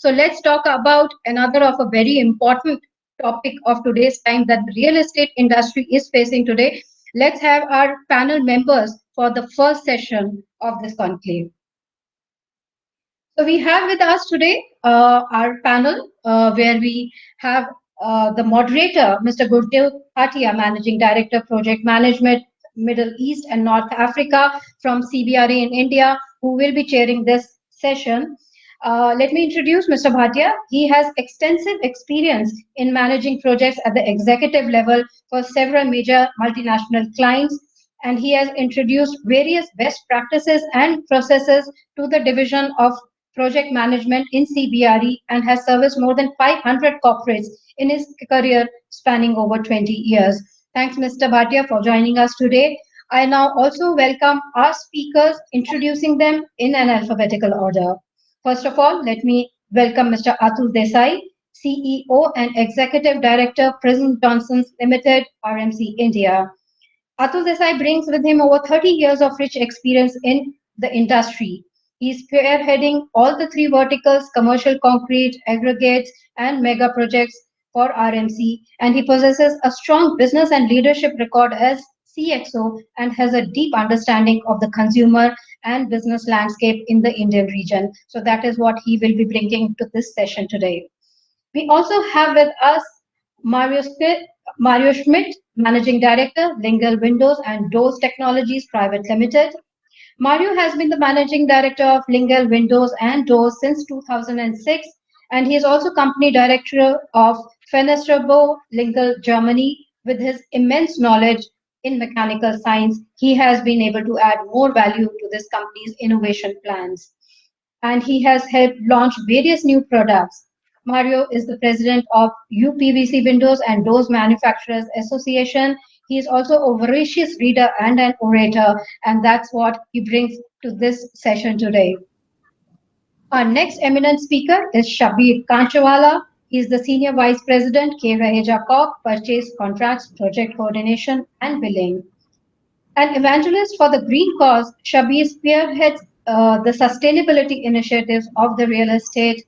So let's talk about another of a very important topic of today's time that the real estate industry is facing today. Let's have our panel members for the first session of this conclave. So we have with us today our panel where we have the moderator, Mr. Gurdev Bhatia, Managing Director, Project Management, Middle East and North Africa from CBRE in India, who will be chairing this session. Let me introduce Mr. Bhatia. He has extensive experience in managing projects at the executive level for several major multinational clients, and he has introduced various best practices and processes to the division of project management in CBRE and has serviced more than 500 corporates in his career spanning over 20 years. Thanks, Mr. Bhatia, for joining us today. I now also welcome our speakers, introducing them in an alphabetical order. First of all, let me welcome Mr. Atul Desai, CEO and Executive Director, Prison Johnson's Limited, RMC India. Atul Desai brings with him over 30 years of rich experience in the industry. He's spearheading all the three verticals, commercial concrete, aggregates, and mega projects for RMC, and he possesses a strong business and leadership record as CXO and has a deep understanding of the consumer and business landscape in the Indian region. So that is what he will be bringing to this session today. We also have with us Mario Schmidt, Managing Director, Lingle Windows and Doors Technologies Private Limited. Mario has been the Managing Director of Lingle Windows and Doors since 2006, and he is also Company Director of Fenestrabo Lingle Germany. With his immense knowledge in mechanical science, he has been able to add more value to this company's innovation plans, and he has helped launch various new products. Mario is the president of UPVC Windows and Doors Manufacturers Association. He is also a voracious reader and an orator, and that's what he brings to this session today. Our next eminent speaker is Shabir Kanchawala. He is the Senior Vice President, K. Raheja Corp, Purchase Contracts, Project Coordination, and Billing. An evangelist for the green cause, Shabir spearheads the sustainability initiatives of the real estate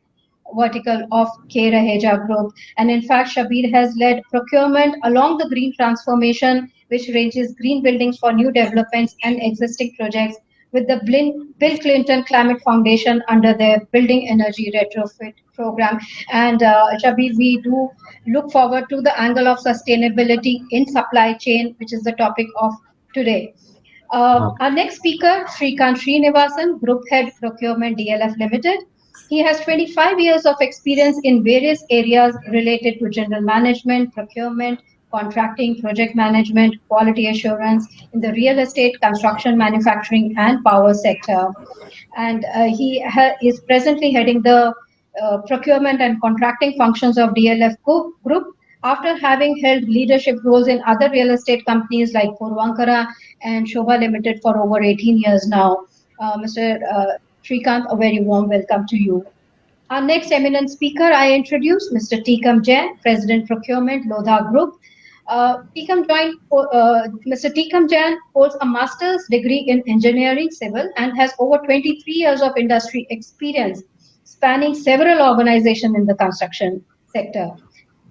vertical of K. Raheja Group. And in fact, Shabir has led procurement along the green transformation, which ranges green buildings for new developments and existing projects with the Bill Clinton Climate Foundation under their Building Energy Retrofit program. And Shabir, we do look forward to the angle of sustainability in supply chain, which is the topic of today. Our next speaker, Shrikant Srinivasan, Group Head Procurement DLF Limited. He has 25 years of experience in various areas related to general management, procurement, contracting, project management, quality assurance in the real estate, construction, manufacturing, and power sector. And he is presently heading the procurement and contracting functions of DLF Group after having held leadership roles in other real estate companies like Puravankara and Shobha Limited for over 18 years now. Mr. Shrikant, a very warm welcome to you. Our next eminent speaker, I introduce Mr. Tikam Jain, President Procurement, Lodha Group. Mr. Tikam Jain holds a master's degree in engineering civil and has over 23 years of industry experience, spanning several organizations in the construction sector.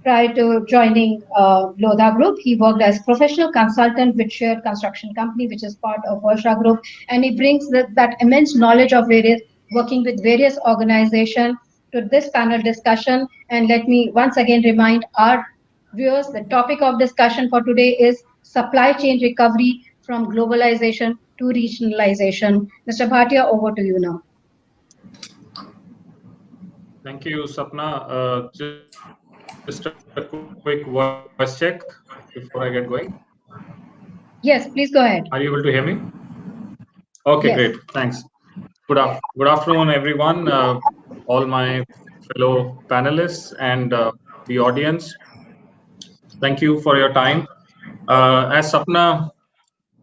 Prior to joining Lodha Group, he worked as professional consultant with Shared Construction Company, which is part of Varsha Group, and he brings that immense knowledge of working with various organizations to this panel discussion. And let me once again remind our viewers, the topic of discussion for today is supply chain recovery from globalization to regionalization. Mr. Bhatia, over to you now. Thank you, Sapna. Just a quick voice check before I get going. Yes, please go ahead. Are you able to hear me? Okay, yes. Great. Thanks. Good afternoon, everyone, all my fellow panelists and the audience. Thank you for your time. As Sapna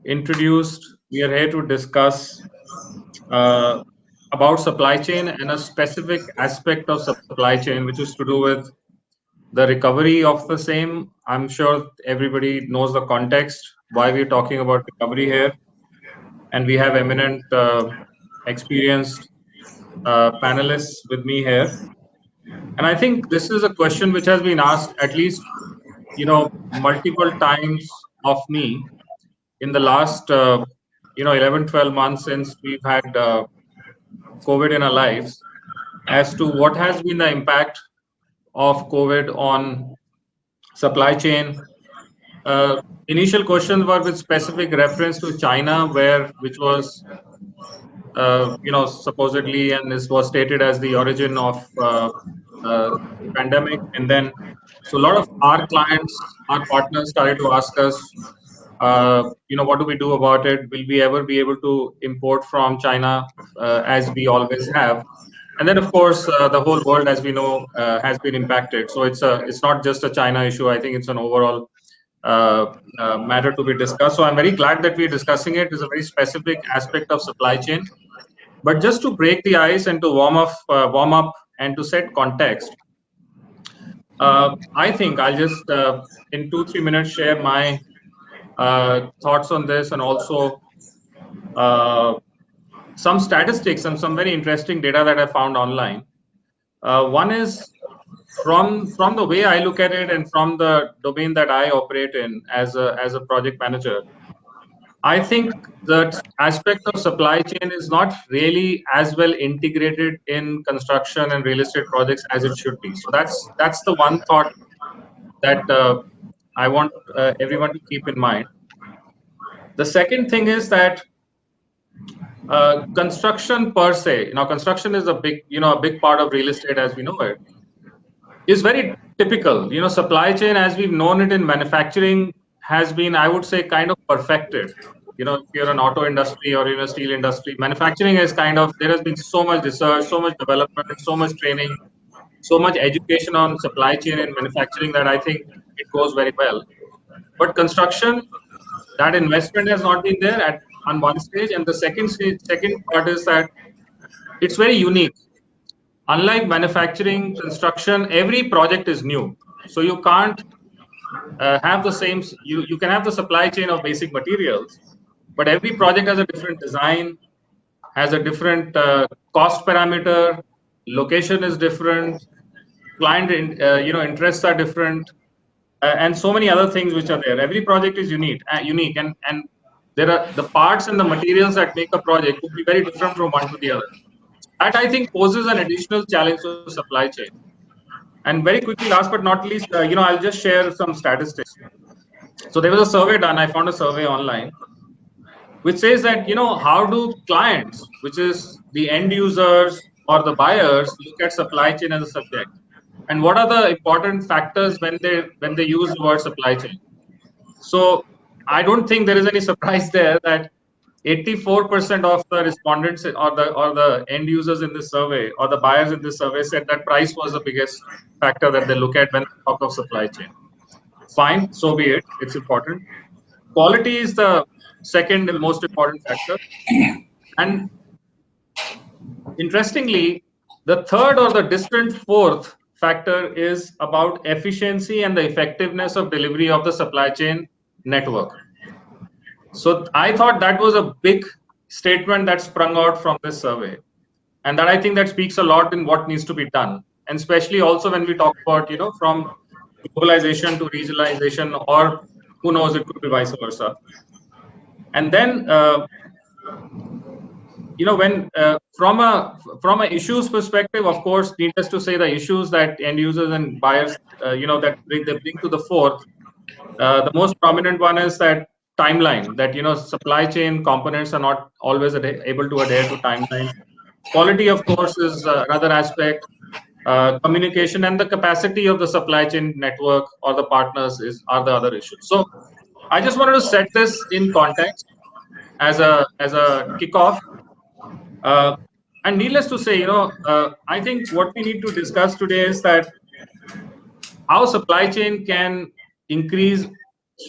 introduced, we are here to discuss about supply chain and a specific aspect of supply chain, which is to do with the recovery of the same. I'm sure everybody knows the context, why we're talking about recovery here. And we have eminent, experienced panelists with me here. And I think this is a question which has been asked at least, multiple times of me in the last, 11, 12 months since we've had COVID in our lives, as to what has been the impact of COVID on supply chain. Initial questions were with specific reference to China, which was, supposedly, and this was stated as the origin of pandemic. And then, so a lot of our clients, our partners started to ask us, what do we do about it? Will we ever be able to import from China as we always have? And then, of course, the whole world, as we know, has been impacted. So it's not just a China issue. I think it's an overall matter to be discussed. So I'm very glad that we're discussing it. It's a very specific aspect of supply chain. But just to break the ice and to warm up and to set context, I think I'll just in 2-3 minutes share my thoughts on this, and also some statistics and some very interesting data that I found online. One is from the way I look at it and from the domain that I operate in as a project manager. I think that aspect of supply chain is not really as well integrated in construction and real estate projects as it should be. So that's the one thought that I want everyone to keep in mind. The second thing is that construction per se, construction is a big part of real estate as we know it, is very typical. Supply chain as we've known it in manufacturing has been, I would say, kind of perfected. If you're an auto industry or in a steel industry, manufacturing is there has been so much research, so much development, so much training, so much education on supply chain and manufacturing that I think it goes very well. But construction, that investment has not been there on one stage. And the second part is that it's very unique. Unlike manufacturing, construction, every project is new. So you can't have the same, you can have the supply chain of basic materials, but every project has a different design, has a different cost parameter, location is different, client interests are different, and so many other things which are there. Every project is unique, and there are the parts and the materials that make a project could be very different from one to the other. That I think poses an additional challenge to supply chain. And very quickly, last but not least, I'll just share some statistics. So there was a survey done. I found a survey online which says that, how do clients, which is the end users or the buyers, look at supply chain as a subject? And what are the important factors when they use the word supply chain? So I don't think there is any surprise there that 84% of the respondents or the end users in this survey or the buyers in this survey said that price was the biggest factor that they look at when they talk of supply chain. Fine, so be it. It's important. Quality is the second and most important factor. And interestingly, the third or the distant fourth factor is about efficiency and the effectiveness of delivery of the supply chain network. So I thought that was a big statement that sprung out from this survey. And that I think that speaks a lot in what needs to be done. And especially also when we talk about, from globalization to regionalization, or who knows, it could be vice versa. And then, when from a issues perspective, of course, needless to say, the issues that end users and buyers, that they bring to the fore, the most prominent one is that timeline, that supply chain components are not always able to adhere to timelines. Quality, of course, is another aspect. Communication and the capacity of the supply chain network or the partners are the other issues. So I just wanted to set this in context as a kickoff. And needless to say, I think what we need to discuss today is that how supply chain can increase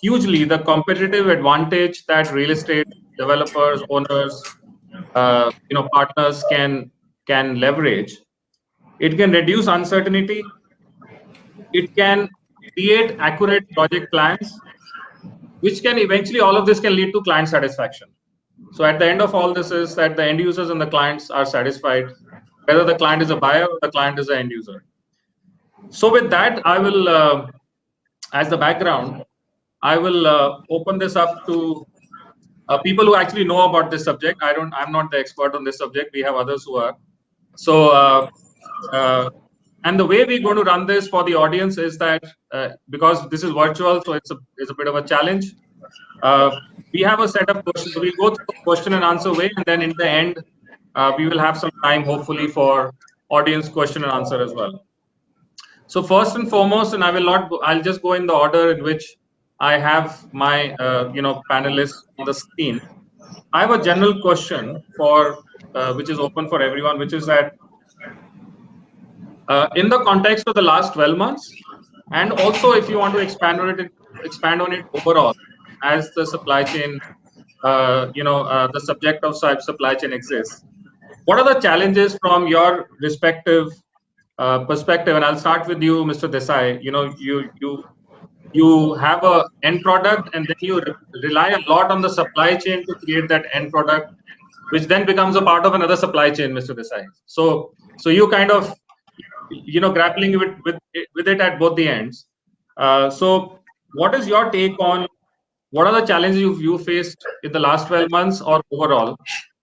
hugely the competitive advantage that real estate developers, owners, partners can leverage. It can reduce uncertainty. It can create accurate project plans, which can eventually, all of this can lead to client satisfaction. So at the end of all this is that the end users and the clients are satisfied, whether the client is a buyer or the client is an end user. So with that, I will, as the background, I will open this up to people who actually know about this subject. I'm not the expert on this subject. We have others who are. So, and the way we're going to run this for the audience is that because this is virtual, so it's a bit of a challenge. We have a set of questions. We'll go through question and answer way, and then in the end, we will have some time, hopefully, for audience question and answer as well. So first and foremost, and I'll just go in the order in which I have my, panelists on the screen. I have a general question which is open for everyone, which is that in the context of the last 12 months, and also if you want to expand on it overall, as the supply chain, the subject of supply chain exists. What are the challenges from your respective perspective? And I'll start with you, Mr. Desai. You have a end product, and then you rely a lot on the supply chain to create that end product, which then becomes a part of another supply chain, Mr. Desai. So you kind of grappling with it at both the ends. So what is your take on what are the challenges you faced in the last 12 months or overall,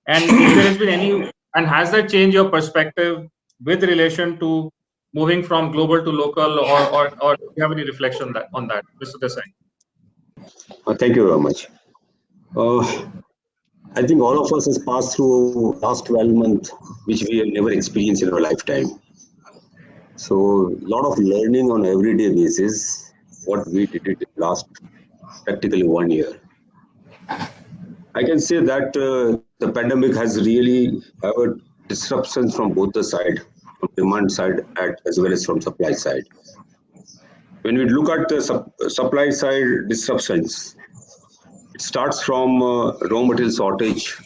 and if there has been any, and has that changed your perspective with relation to moving from global to local, or do you have any reflection on that, Mr. Desai? Thank you very much. I think all of us has passed through last 12 months, which we have never experienced in our lifetime. So a lot of learning on everyday basis, what we did it last practically 1 year. I can say that the pandemic has really had disruptions from both the side, from demand side as well as from supply side. When we look at the supply side disruptions, it starts from raw material shortage,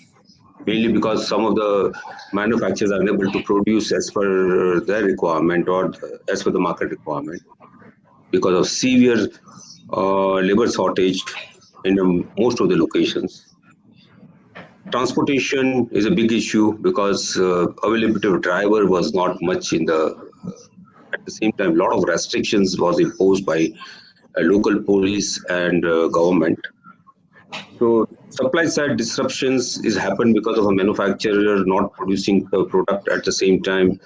mainly because some of the manufacturers are unable to produce as per their requirement or as per the market requirement because of severe labor shortage in most of the locations. Transportation is a big issue because availability of driver was not much in the. At the same time, a lot of restrictions was imposed by local police and government. So supply side disruptions is happened because of a manufacturer not producing the product at the same time,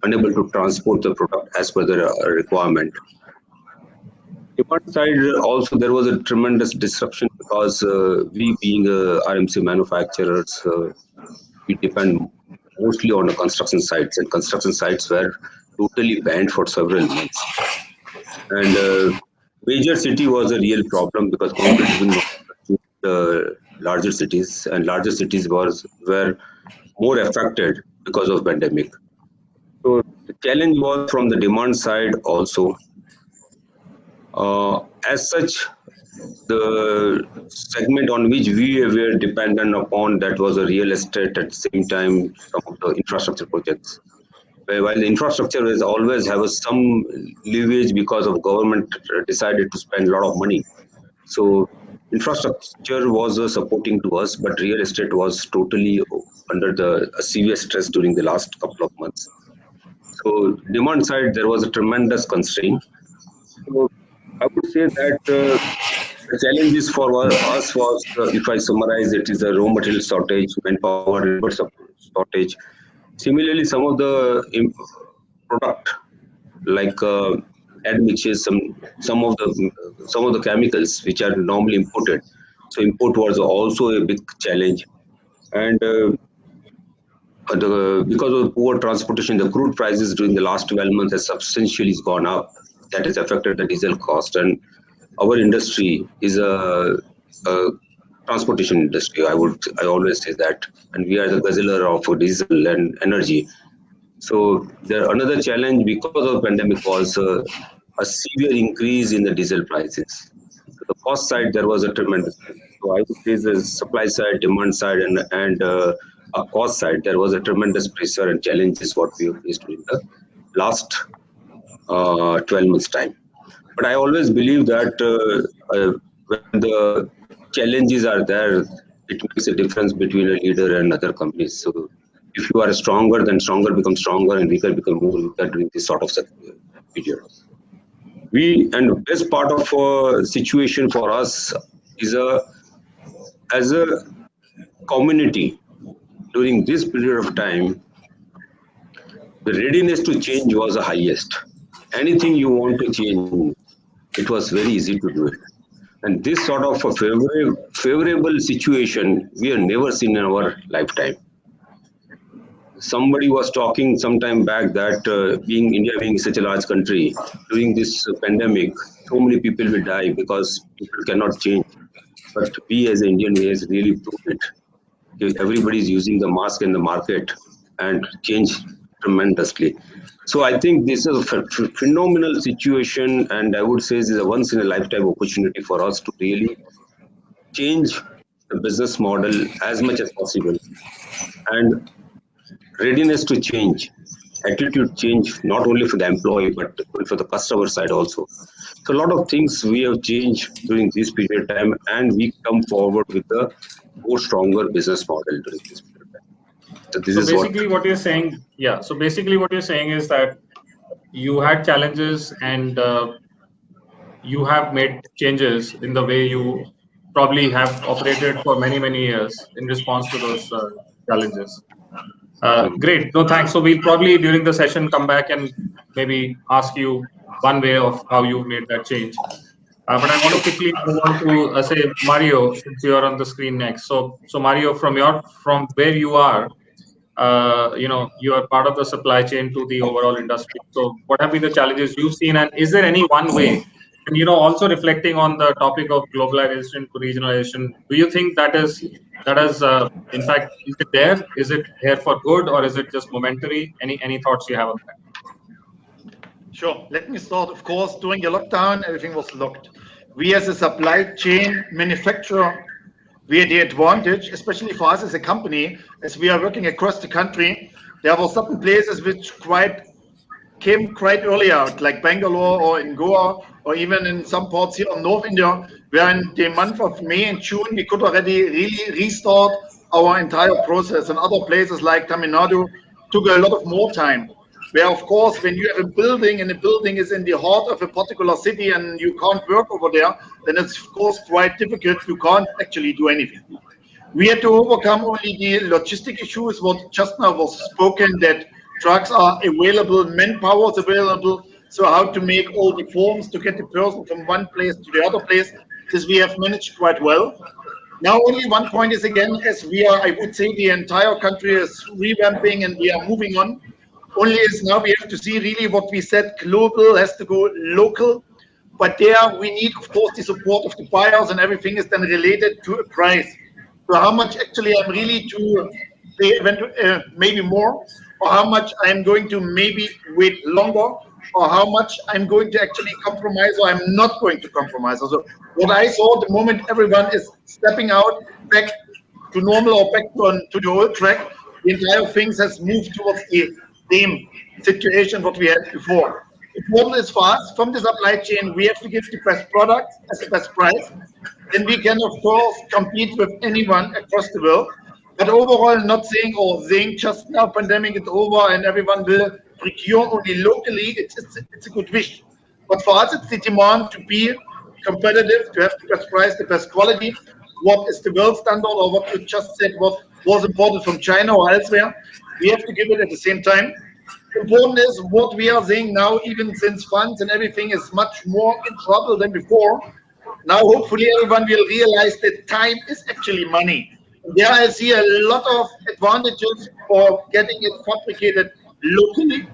unable to transport the product as per the requirement. Demand side also there was a tremendous disruption because we being RMC manufacturers, we depend mostly on the construction sites, and construction sites were totally banned for several months. And major city was a real problem because competition the larger cities, and larger cities were more affected because of pandemic. So the challenge was from the demand side also. As such, the segment on which we were dependent upon, that was a real estate, at the same time some of the infrastructure projects. While the infrastructure is always have some leverage because of government decided to spend a lot of money. So infrastructure was supporting to us, but real estate was totally under the severe stress during the last couple of months. So demand side, there was a tremendous constraint. So I would say that the challenges for us was, if I summarize it, is a raw material shortage, manpower, labor shortage. Similarly, some of the product like admixtures, some of the chemicals which are normally imported. So import was also a big challenge, and because of poor transportation, the crude prices during the last 12 months has substantially gone up. That has affected the diesel cost, and our industry is a transportation industry. I always say that, and we are the guzzler of diesel and energy. So another challenge because of the pandemic was a severe increase in the diesel prices. So the cost side, there was a tremendous. So I would say the supply side, demand side, and cost side, there was a tremendous pressure and challenges what we faced during the last 12 months time. But I always believe that when the challenges are there, it makes a difference between a leader and other companies. So if you are stronger, then stronger becomes stronger, and weaker become more weaker during this sort of period. And the best part of situation for us is as a community during this period of time, the readiness to change was the highest. Anything you want to change, it was very easy to do it. And this sort of a favorable situation we have never seen in our lifetime. Somebody was talking some time back that India being such a large country, during this pandemic, so many people will die because people cannot change. But we as Indian, we has really proved it. Everybody is using the mask in the market and change tremendously. So I think this is a phenomenal situation, and I would say this is a once in a lifetime opportunity for us to really change the business model as much as possible. And readiness to change, attitude change, not only for the employee, but for the customer side also. So a lot of things we have changed during this period of time, and we come forward with a more stronger business model during this period of time. So this is basically what you're saying. Yeah. So basically what you're saying is that you had challenges and you have made changes in the way you probably have operated for many, many years in response to those challenges. Great. No, thanks. So we'll probably during the session come back and maybe ask you one way of how you made that change. But I want to quickly move on to say Mario, since you are on the screen next. So Mario, from where you are, you are part of the supply chain to the overall industry. So what have been the challenges you've seen, and is there any one way? And also reflecting on the topic of globalization to regionalization, do you think that is in fact, is it there? Is it here for good, or is it just momentary? Any thoughts you have on that? Sure. Let me start. Of course, during the lockdown, everything was locked. We as a supply chain manufacturer, we had the advantage, especially for us as a company, as we are working across the country. There were certain places which came quite early out, like Bangalore or in Goa, or even in some parts here in North India, where in the month of May and June, we could already really restart our entire process. And other places like Tamil Nadu took a lot of more time. Where, of course, when you have a building and the building is in the heart of a particular city and you can't work over there, then it's, of course, quite difficult. You can't actually do anything. We had to overcome only the logistic issues, what just now was spoken, that trucks are available, manpower is available. So how to make all the forms to get the person from one place to the other place, this we have managed quite well. Now only one point is, again, as we are, I would say the entire country is revamping and we are moving on. Only is now we have to see really what we said, global has to go local, but there we need, of course, the support of the buyers, and everything is then related to a price. So how much actually I'm really to pay maybe more, or how much I'm going to maybe wait longer, or how much I'm going to actually compromise, or I'm not going to compromise. So what I saw at the moment, everyone is stepping out back to normal or back to the old track. The entire things has moved towards the same situation what we had before. Important is for us, from the supply chain, we have to give the best product as the best price. Then we can, of course, compete with anyone across the world. But overall, not saying just now pandemic is over and everyone will procure only locally. It's a good wish. But for us, it's the demand to be competitive, to have the best price, the best quality. What is the world standard, or what you just said, what was imported from China or elsewhere? We have to give it at the same time. Important is what we are saying now, even since funds and everything is much more in trouble than before. Now, hopefully, everyone will realize that time is actually money. There I see a lot of advantages for getting it fabricated locally,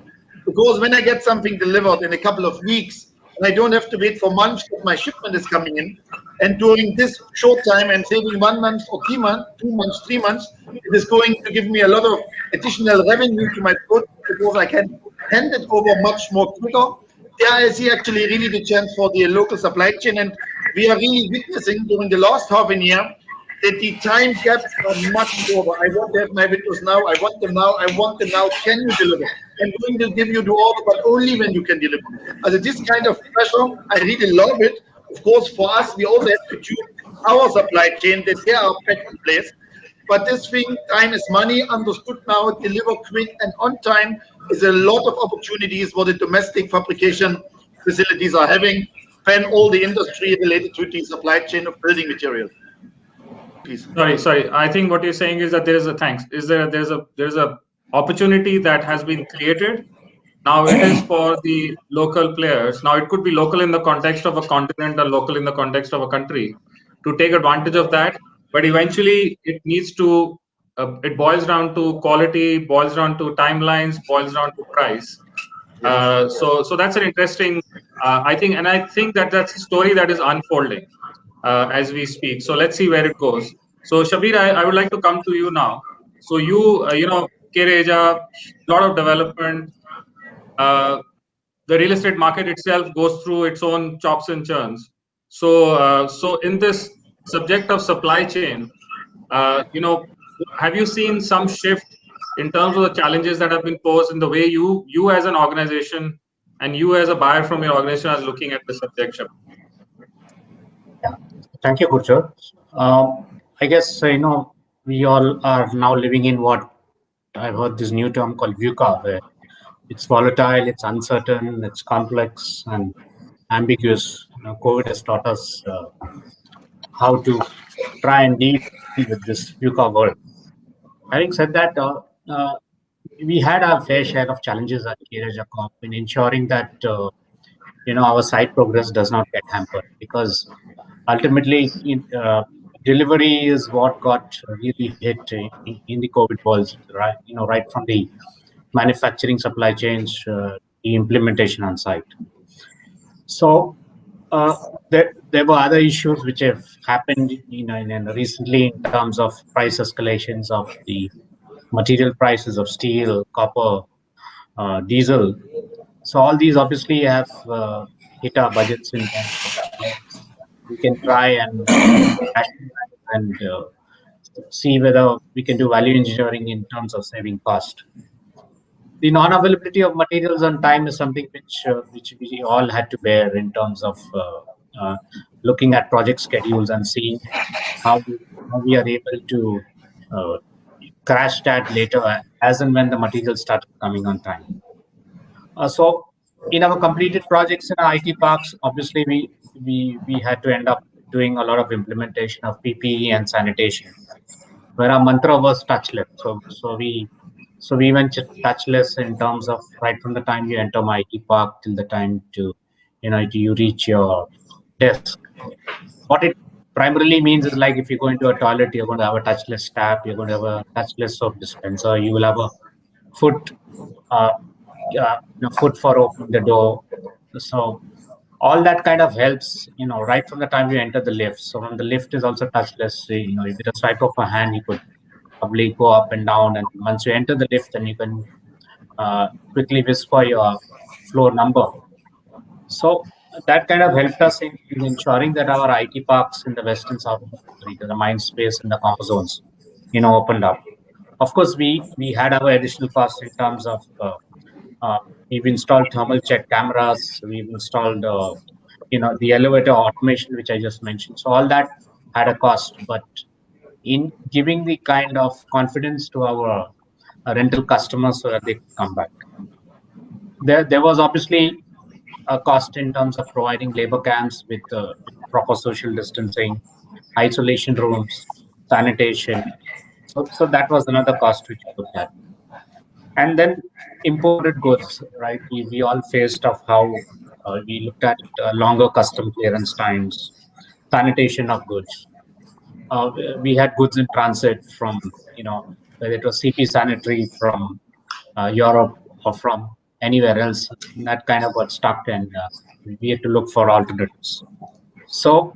because when I get something delivered in a couple of weeks, and I don't have to wait for months that my shipment is coming in, and during this short time, I'm saving 1 month or 2 months, 2 months, 3 months, it is going to give me a lot of additional revenue to my goods, because I can hand it over much more quicker. There I see actually really the chance for the local supply chain, and we are really witnessing during the last half a year that the time gaps are much shorter. I want to have my windows now, I want them now, I want them now, can you deliver? I'm going to give you the order, but only when you can deliver. Also this kind of pressure, I really love it. Of course, for us, we also have to tune our supply chain that they are back in place. but this thing, time is money, understood now, deliver quick and on time is a lot of opportunities what the domestic fabrication facilities are having, and all the industry related to the supply chain of building material. Please. Sorry. I think what you're saying is that there's a opportunity that has been created. Now it is for the local players. Now it could be local in the context of a continent or local in the context of a country to take advantage of that. But eventually it needs to, it boils down to quality, boils down to timelines, boils down to price. So that's an interesting, I think that that's a story that is unfolding as we speak. So let's see where it goes. So Shabir, I would like to come to you now. So you K-Reja, a lot of development. The real estate market itself goes through its own chops and churns. So in this subject of supply chain, have you seen some shift in terms of the challenges that have been posed in the way you as an organization and you as a buyer from your organization are looking at the subject? Thank you, Gurjot. I guess we all are now living in what I've heard this new term called VUCA, where it's volatile, it's uncertain, it's complex and ambiguous. COVID has taught us how to try and deal with this VUCA world. Having said that, we had our fair share of challenges at K-Reja Corp in ensuring that our site progress does not get hampered, because ultimately delivery is what got really hit in the COVID world, right? Right from the manufacturing supply chains, the implementation on site. So there were other issues which have happened, recently in terms of price escalations of the material prices of steel, copper, diesel. So all these obviously have hit our budgets in terms of we can try and see whether we can do value engineering in terms of saving cost. The non-availability of materials on time is something which we all had to bear in terms of looking at project schedules and seeing how we are able to crash that later as and when the materials start coming on time. So in our completed projects in our IT parks, obviously we had to end up doing a lot of implementation of PPE and sanitation, where our mantra was touchless. So we went touchless in terms of right from the time you enter my IT park till the time you reach your desk. What it primarily means is, like, if you go into a toilet, you're going to have a touchless tap, you're going to have a touchless soap dispenser, you will have a foot for opening the door. So all that kind of helps, right from the time you enter the lift. So when the lift is also touchless, with a swipe of a hand, you could probably go up and down. And once you enter the lift, then you can quickly whisper your floor number. So that kind of helped us in ensuring that our IT parks in the west and south, the Mindspace and the Compo Zones, opened up. Of course, we had our additional costs in terms of we've installed thermal check cameras, we've installed the elevator automation, which I just mentioned. So all that had a cost, but in giving the kind of confidence to our rental customers so that they come back. There was obviously a cost in terms of providing labor camps with proper social distancing, isolation rooms, sanitation. So that was another cost which we looked at. And then imported goods, right? We all faced of how we looked at longer custom clearance times, sanitation of goods. We had goods in transit from, whether it was CP Sanitary from Europe or from anywhere else, that kind of got stuck, and we had to look for alternatives. So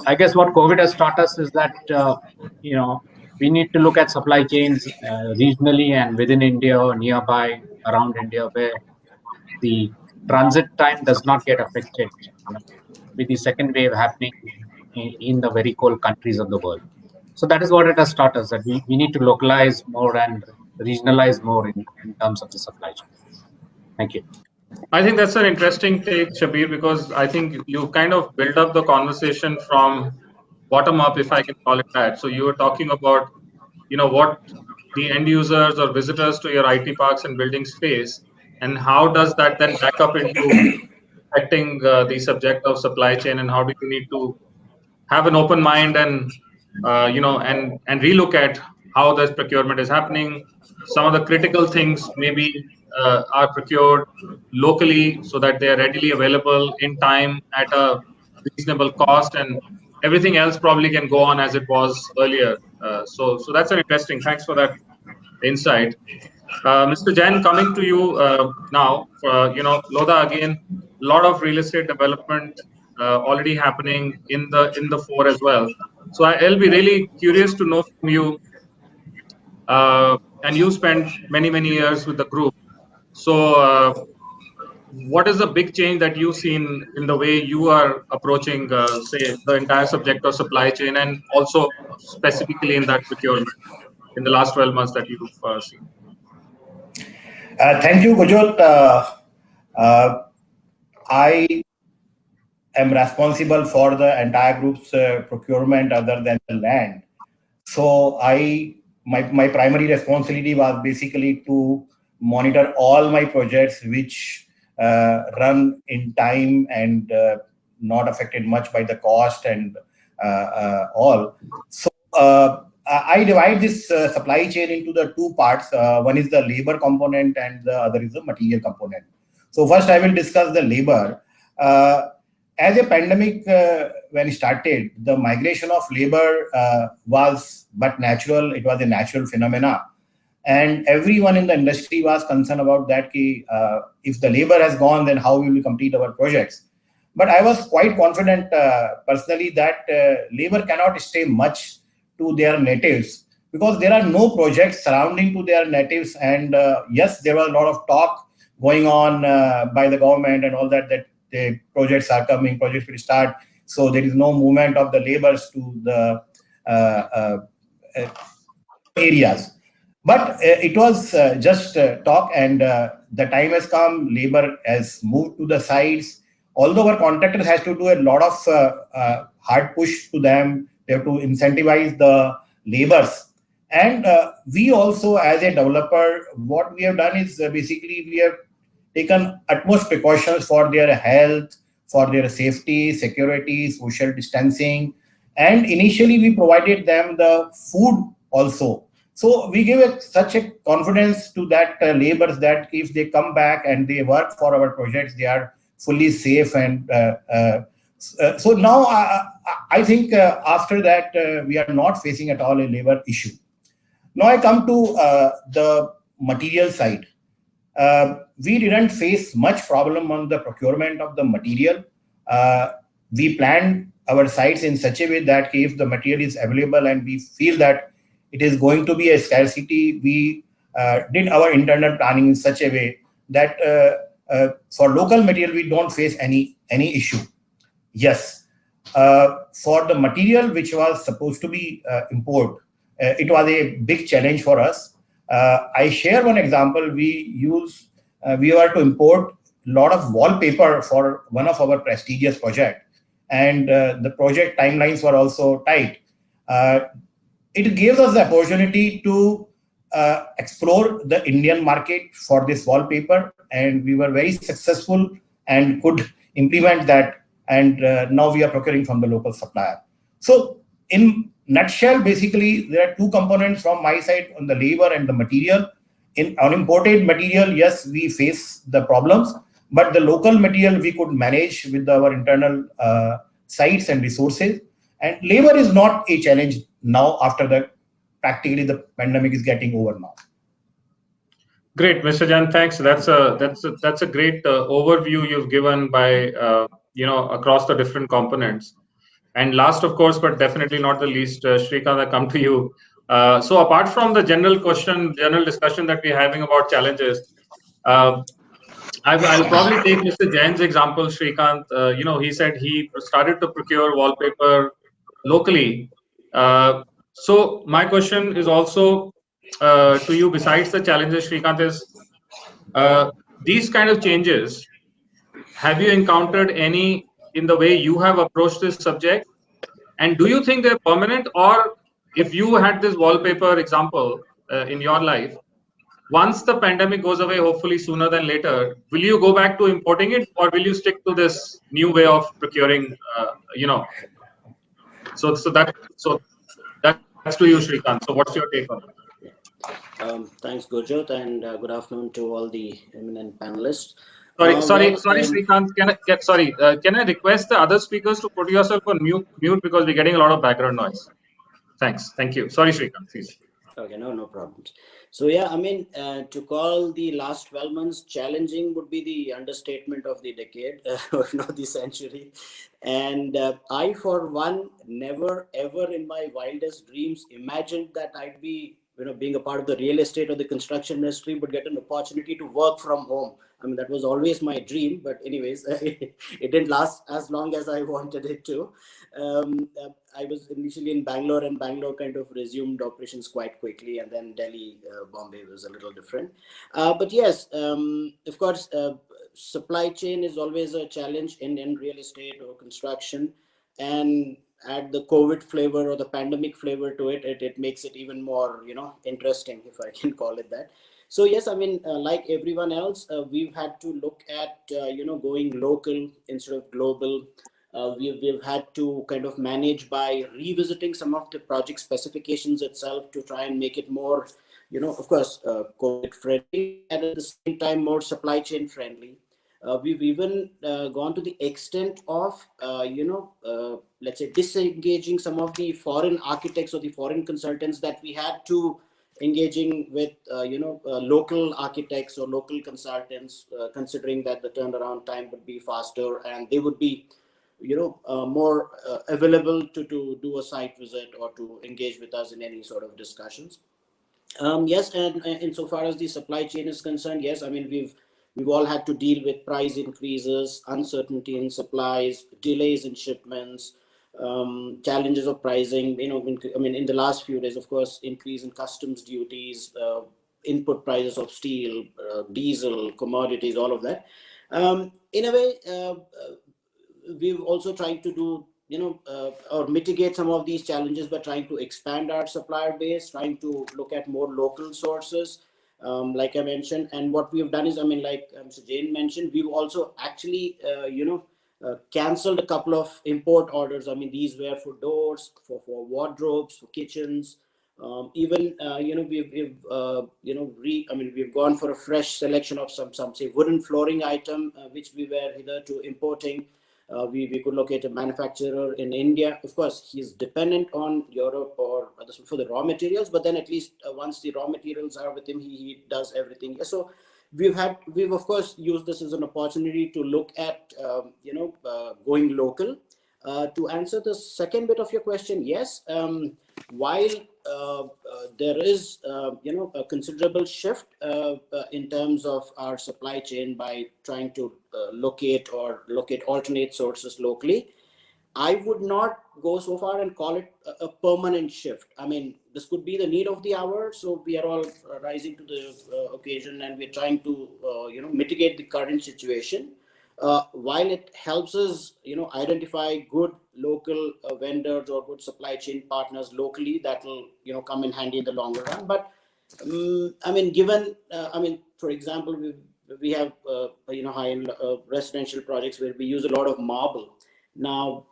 I guess what COVID has taught us is that, we need to look at supply chains regionally and within India or nearby around India, where the transit time does not get affected with the second wave happening in the very cold countries of the world. So that is what it has taught us, that we need to localize more and regionalize more in terms of the supply chain. Thank you. I think that's an interesting take, Shabir, because I think you kind of build up the conversation from bottom up, if I can call it that. So you were talking about what the end users or visitors to your IT parks and buildings face, and how does that then back up into affecting the subject of supply chain, and how do you need to have an open mind and and relook at how this procurement is happening. Some of the critical things maybe are procured locally so that they are readily available in time at a reasonable cost, and everything else probably can go on as it was earlier. So that's an interesting. Thanks for that insight. Mr. Jain, coming to you now. Lodha, again, a lot of real estate development already happening in the fore as well. So I'll be really curious to know from you. And you spent many years with the group. So what is the big change that you've seen in the way you are approaching, say, the entire subject of supply chain, and also specifically in that procurement in the last 12 months that you've seen? Thank you, Gujot. I am responsible for the entire group's procurement other than the land. So my primary responsibility was basically to monitor all my projects which run in time and not affected much by the cost and all. So I divide this supply chain into the two parts. One is the labor component and the other is the material component. So first I will discuss the labor. As a pandemic, when it started, the migration of labor was but natural. It was a natural phenomena. And everyone in the industry was concerned about that. If the labor has gone, then how will we complete our projects? But I was quite confident personally that labor cannot stay much to their natives, because there are no projects surrounding to their natives. And yes, there was a lot of talk going on by the government and all that the projects are coming, projects will start. So there is no movement of the laborers to the areas. But it was just talk, and the time has come, labor has moved to the sites. Although our contractors has to do a lot of hard push to them, they have to incentivize the laborers. And we also, as a developer, what we have done is basically we have taken utmost precautions for their health, for their safety, security, social distancing. And initially we provided them the food also. So we give such a confidence to that laborers that if they come back and they work for our projects, they are fully safe. And so now I think after that, we are not facing at all a labor issue. Now I come to the material side. We didn't face much problem on the procurement of the material. We planned our sites in such a way that if the material is available and we feel that it is going to be a scarcity, we did our internal planning in such a way that for local material, we don't face any issue. Yes, for the material which was supposed to be import, it was a big challenge for us. I share one example. We were to import a lot of wallpaper for one of our prestigious projects, and the project timelines were also tight. It gives us the opportunity to explore the Indian market for this wallpaper, and we were very successful and could implement that. And now we are procuring from the local supplier. So in nutshell, basically, there are two components from my side on the labor and the material. On imported material, yes, we face the problems, but the local material we could manage with our internal sites and resources. And labor is not a challenge now after practically the pandemic is getting over now. Great, Mr. Jain, thanks. That's a great overview you've given by across the different components. And last, of course, but definitely not the least, Srikanth, I come to you. So apart from the general discussion that we're having about challenges, I'll probably take Mr. Jain's example, Srikanth. He said he started to procure wallpaper locally. So my question is also to you, besides the challenges, Srikanth, is these kind of changes, have you encountered any in the way you have approached this subject? And do you think they're permanent, or if you had this wallpaper example in your life, once the pandemic goes away, hopefully sooner than later, will you go back to importing it, or will you stick to this new way of procuring? So that's to you, Srikanth. So what's your take on it? Thanks, Gurjot, and good afternoon to all the eminent panelists. Sorry, Srikanth. Can I request the other speakers to put yourself on mute because we're getting a lot of background noise. Thanks. Thank you. Sorry, Srikanth, please. Okay, no problems. So yeah, I mean, to call the last 12 months challenging would be the understatement of the decade, or not the century. And I, for one, never ever in my wildest dreams imagined that I'd be, being a part of the real estate or the construction industry, would get an opportunity to work from home. I mean, that was always my dream, but anyways, it didn't last as long as I wanted it to. I was initially in Bangalore, and Bangalore kind of resumed operations quite quickly, and then Delhi, Bombay was a little different. But yes, of course, supply chain is always a challenge in real estate or construction, and add the COVID flavor or the pandemic flavor to it, it makes it even more, interesting, if I can call it that. So yes, I mean, like everyone else, we've had to look at, going local instead of global. We've had to kind of manage by revisiting some of the project specifications itself to try and make it more, of course, COVID friendly, and at the same time, more supply chain friendly. We've even gone to the extent of, let's say, disengaging some of the foreign architects or the foreign consultants that we had to engaging with, local architects or local consultants, considering that the turnaround time would be faster and they would be, more available to do a site visit or to engage with us in any sort of discussions. Yes, and insofar as the supply chain is concerned, yes, I mean, we've all had to deal with price increases, uncertainty in supplies, delays in shipments, challenges of pricing. In the last few days, of course, increase in customs duties, input prices of steel, diesel, commodities, all of that. In a way, we've also tried to do, or mitigate some of these challenges by trying to expand our supplier base, trying to look at more local sources, like I mentioned. And what we've done is, I mean, like Mr. Jain mentioned, we've also actually, canceled a couple of import orders. I mean, these were for doors, for wardrobes, for kitchens. Even we've gone for a fresh selection of some say wooden flooring item, which we were hitherto importing. We could locate a manufacturer in India. Of course, he's dependent on Europe or others for the raw materials, but then at least once the raw materials are with him, he does everything. So we've of course used this as an opportunity to look at going local. To answer the second bit of your question, yes, while there is a considerable shift in terms of our supply chain by trying to locate alternate sources locally, I would not go so far and call it a permanent shift. I mean, this could be the need of the hour, so we are all rising to the occasion, and we're trying to mitigate the current situation. While it helps us, identify good local vendors or good supply chain partners locally, that will, come in handy in the longer run. But I mean, given, for example, we have, high-end residential projects where we use a lot of marble. Now,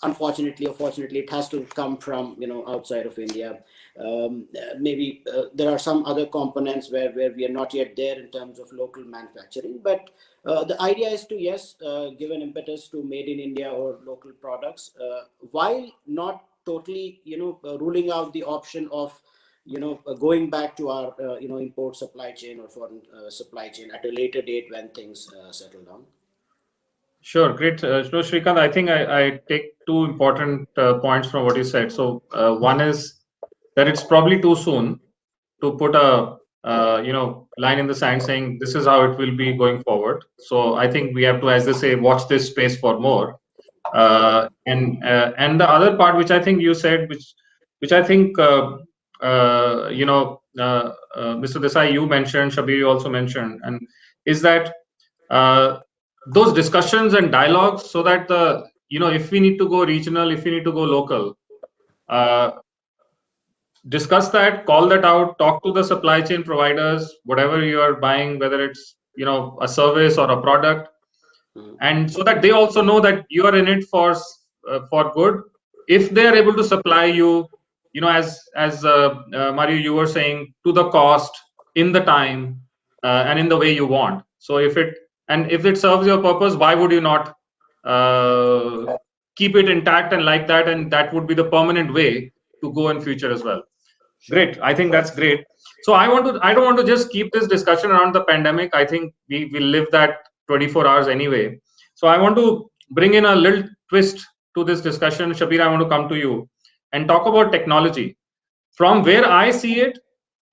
unfortunately or fortunately, it has to come from, outside of India. Maybe there are some other components where we are not yet there in terms of local manufacturing. But the idea is to, yes, give an impetus to made in India or local products, while not totally, ruling out the option of, going back to our, import supply chain or foreign supply chain at a later date when things settle down. Sure, great. So Srikanth, I think I take two important points from what you said. So one is that it's probably too soon to put a line in the sand saying this is how it will be going forward. So I think we have to, as they say, watch this space for more. And the other part, which I think you said, which I think Mr. Desai, you mentioned, Shabir, you also mentioned, and is that those discussions and dialogues, so that if we need to go regional, if we need to go local, discuss that, call that out, talk to the supply chain providers, whatever you are buying, whether it's a service or a product, and so that they also know that you are in it for good. If they are able to supply you, as Mario, you were saying, to the cost, in the time, and in the way you want. So if it serves your purpose, why would you not keep it intact and like that? And that would be the permanent way to go in future as well. Great. I think that's great. So I don't want to just keep this discussion around the pandemic. I think we live that 24 hours anyway. So I want to bring in a little twist to this discussion. Shabir, I want to come to you and talk about technology. From where I see it,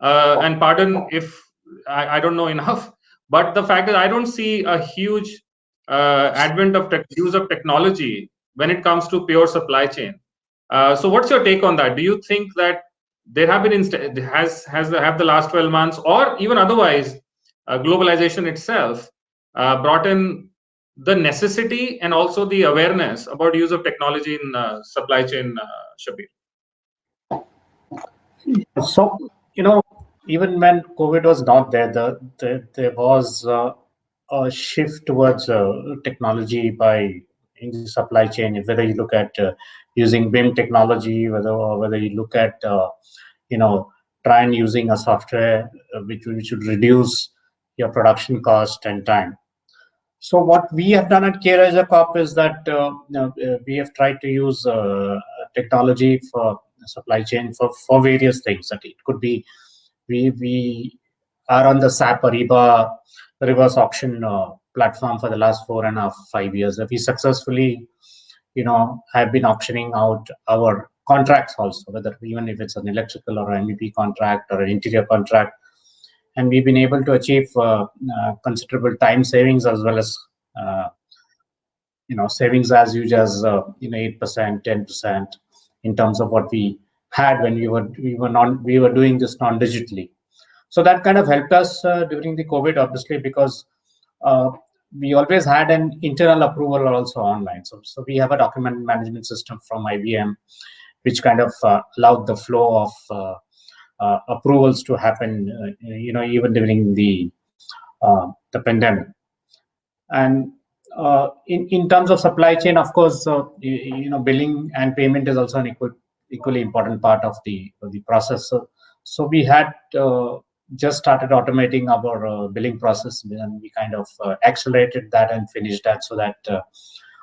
and pardon if I don't know enough, but the fact that I don't see a huge advent of use of technology when it comes to pure supply chain. So what's your take on that? Do you think that there have been have the last 12 months or even otherwise globalization itself brought in the necessity and also the awareness about use of technology in supply chain, Shabir? So, even when COVID was not there, there was a shift towards technology in the supply chain. Whether you look at using BIM technology, whether you look at try and using a software which would reduce your production cost and time. So what we have done at K-Raiser Corp is that we have tried to use technology for supply chain for various things. That it could be we are on the SAP Ariba reverse auction platform for the last 4.5-5 years. We successfully have been auctioning out our contracts also, whether even if it's an electrical or an MEP contract or an interior contract, and we've been able to achieve considerable time savings as well as savings as huge as 8%, 10% in terms of what we had when we were doing this non-digitally. So that kind of helped us during the COVID, obviously, because we always had an internal approval also online. So we have a document management system from IBM, which kind of allowed the flow of approvals to happen, even during the pandemic. And in terms of supply chain, of course, billing and payment is also an equally important part of the process. So we had just started automating our billing process, and we kind of accelerated that and finished that so that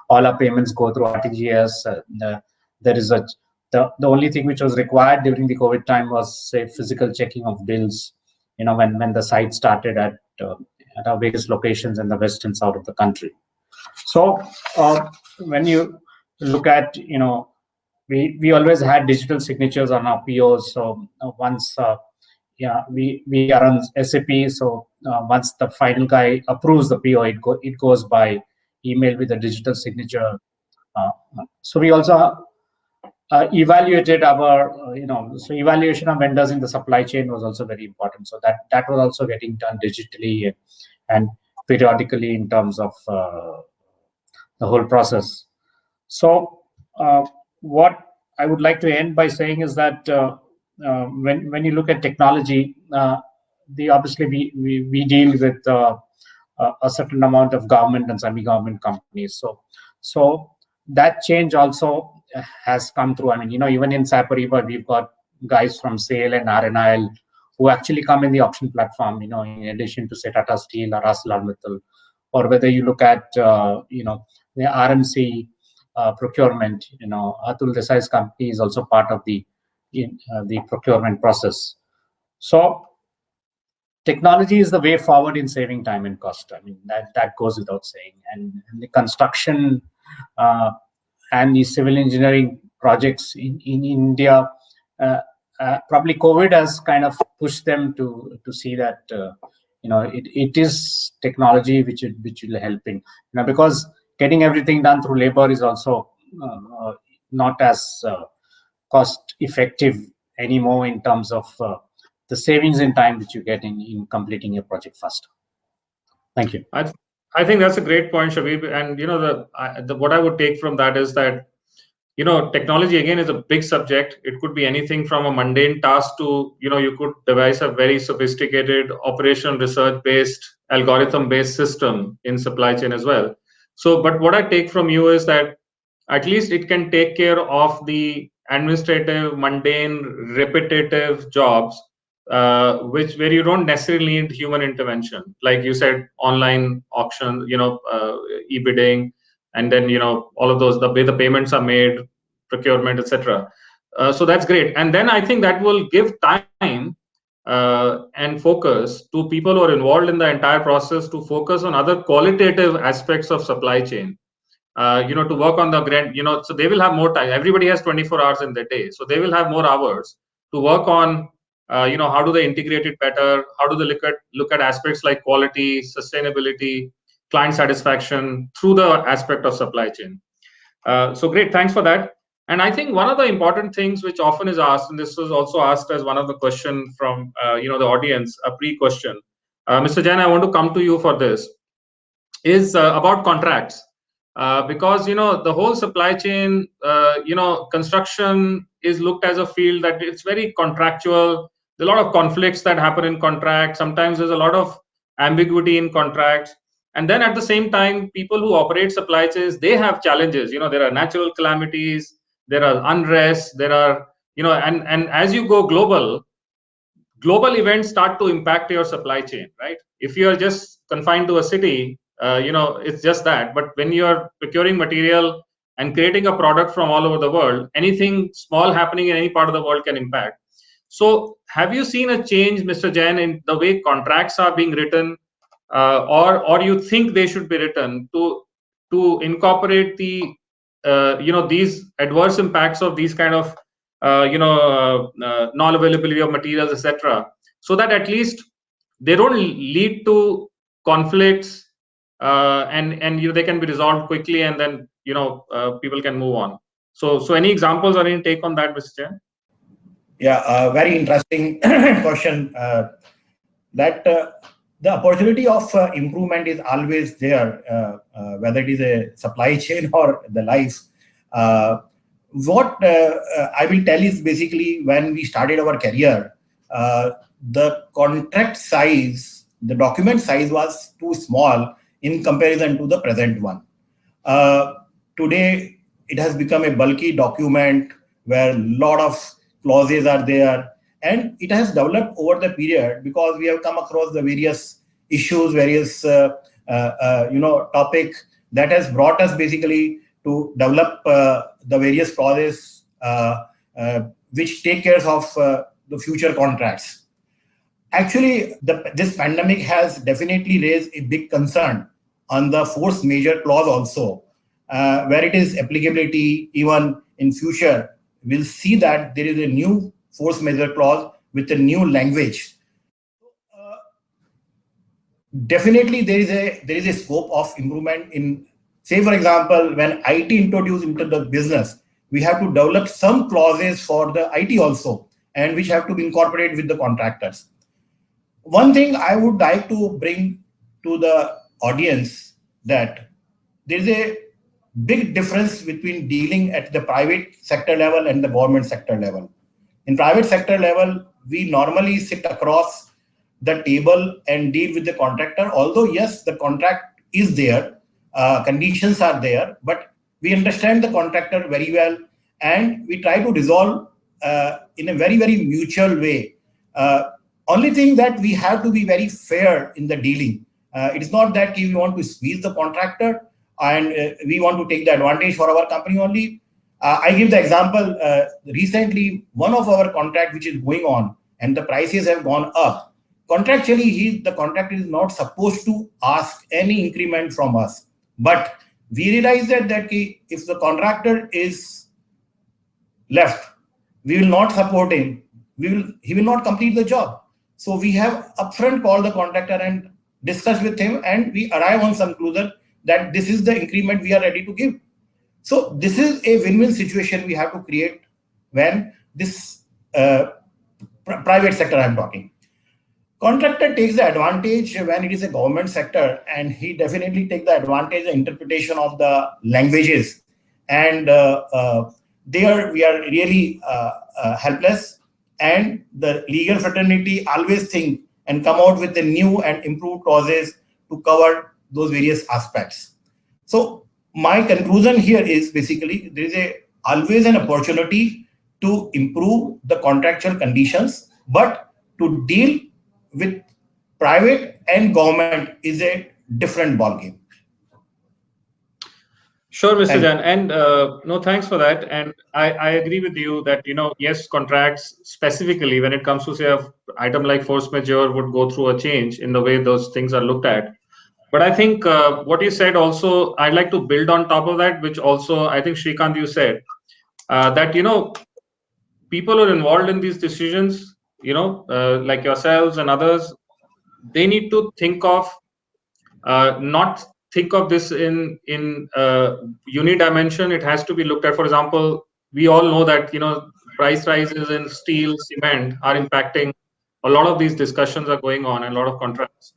all our payments go through RTGS. There is the only thing which was required during the COVID time was, say, physical checking of bills, when the site started at our various locations in the west and south of the country. So when you look at, we always had digital signatures on our POs. So once we are on SAP, so once the final guy approves the PO, it goes by email with a digital signature. So we also evaluated our, so evaluation of vendors in the supply chain was also very important. So that was also getting done digitally and periodically in terms of the whole process. So what I would like to end by saying is that when you look at technology, obviously we deal with a certain amount of government and semi-government companies. So that change also has come through. I mean, even in SAP Ariba, we've got guys from SAIL and RNIL who actually come in the auction platform, in addition to, say, Tata Steel or ArcelorMittal, or whether you look at, the RMC procurement, Atul Desai's company is also part of the procurement process. So technology is the way forward in saving time and cost. I mean, that goes without saying. And the construction and the civil engineering projects in India, probably COVID has kind of pushed them to see that it is technology which will help in, because getting everything done through labor is also not as cost effective anymore in terms of the savings in time which you get in completing your project faster. Thank you. I think that's a great point, Shabir. And what I would take from that is that technology again is a big subject. It could be anything from a mundane task to, you could devise a very sophisticated operational research based, algorithm based system in supply chain as well. So, but what I take from you is that at least it can take care of the administrative, mundane, repetitive jobs, where you don't necessarily need human intervention. Like you said, online auction, e-bidding, and then all of those, the way the payments are made, procurement, etc. So that's great, and then I think that will give time and focus to people who are involved in the entire process to focus on other qualitative aspects of supply chain. To work on the grant, so they will have more time. Everybody has 24 hours in their day, so they will have more hours to work on, how do they integrate it better? How do they look at aspects like quality, sustainability, client satisfaction through the aspect of supply chain? So great, thanks for that. And I think one of the important things which often is asked, and this was also asked as one of the question from the audience, a pre-question. Mr. Jain, I want to come to you for this. Is about contracts. Because the whole supply chain, construction is looked as a field that it's very contractual. There are a lot of conflicts that happen in contracts. Sometimes there's a lot of ambiguity in contracts, and then at the same time, people who operate supply chains, they have challenges. There are natural calamities, there are unrest, there are and as you go global events start to impact your supply chain, right? If you are just confined to a city, it's just that. But when you are procuring material and creating a product from all over the world, anything small happening in any part of the world can impact. So have you seen a change, Mr. Jain, in the way contracts are being written, or you think they should be written to incorporate the these adverse impacts of these kind of non-availability of materials, etc., so that at least they don't lead to conflicts, and they can be resolved quickly, and then people can move on. So any examples or any take on that, Mr. Jain? Yeah, very interesting question. That the opportunity of improvement is always there, whether it is a supply chain or the life. What I will tell is basically when we started our career, the contract size, the document size was too small in comparison to the present one. Today, it has become a bulky document where a lot of clauses are there, and it has developed over the period because we have come across the various issues, various topic that has brought us basically to develop the various clauses which take care of the future contracts. Actually, this pandemic has definitely raised a big concern on the force majeure clause also, where it is applicability even in future. We'll see that there is a new force majeure clause with a new language. Definitely, there is a scope of improvement in, say, for example, when IT introduced into the business, we have to develop some clauses for the IT also, and which have to be incorporated with the contractors. One thing I would like to bring to the audience that there is a big difference between dealing at the private sector level and the government sector level. In private sector level, we normally sit across the table and deal with the contractor. Although, yes, the contract is there, conditions are there, but we understand the contractor very well, and we try to resolve in a very, very mutual way. Only thing that we have to be very fair in the dealing. It is not that we want to squeeze the contractor and we want to take the advantage for our company only. I give the example, recently, one of our contract which is going on and the prices have gone up. Contractually, the contractor is not supposed to ask any increment from us. But we realize that if the contractor is left, we will not support him. He will not complete the job. So we have upfront called the contractor and discussed with him, and we arrive on some conclusion that this is the increment we are ready to give. So this is a win-win situation we have to create when this private sector I'm talking. Contractor takes the advantage when it is a government sector, and he definitely takes the advantage of interpretation of the languages and there we are really helpless, and the legal fraternity always think and come out with the new and improved clauses to cover those various aspects. So my conclusion here is basically there is always an opportunity to improve the contractual conditions, but to deal with private and government is a different ballgame. Sure, Mr. Jain, and no, thanks for that. And I agree with you that, yes, contracts specifically when it comes to say an item like force majeure would go through a change in the way those things are looked at. But I think what you said also, I'd like to build on top of that, which also I think Srikanth, you said that, people who are involved in these decisions, like yourselves and others, they need to think of not think of this in unidimension. It has to be looked at. For example, we all know that price rises in steel, cement are impacting. A lot of these discussions are going on, and a lot of contracts.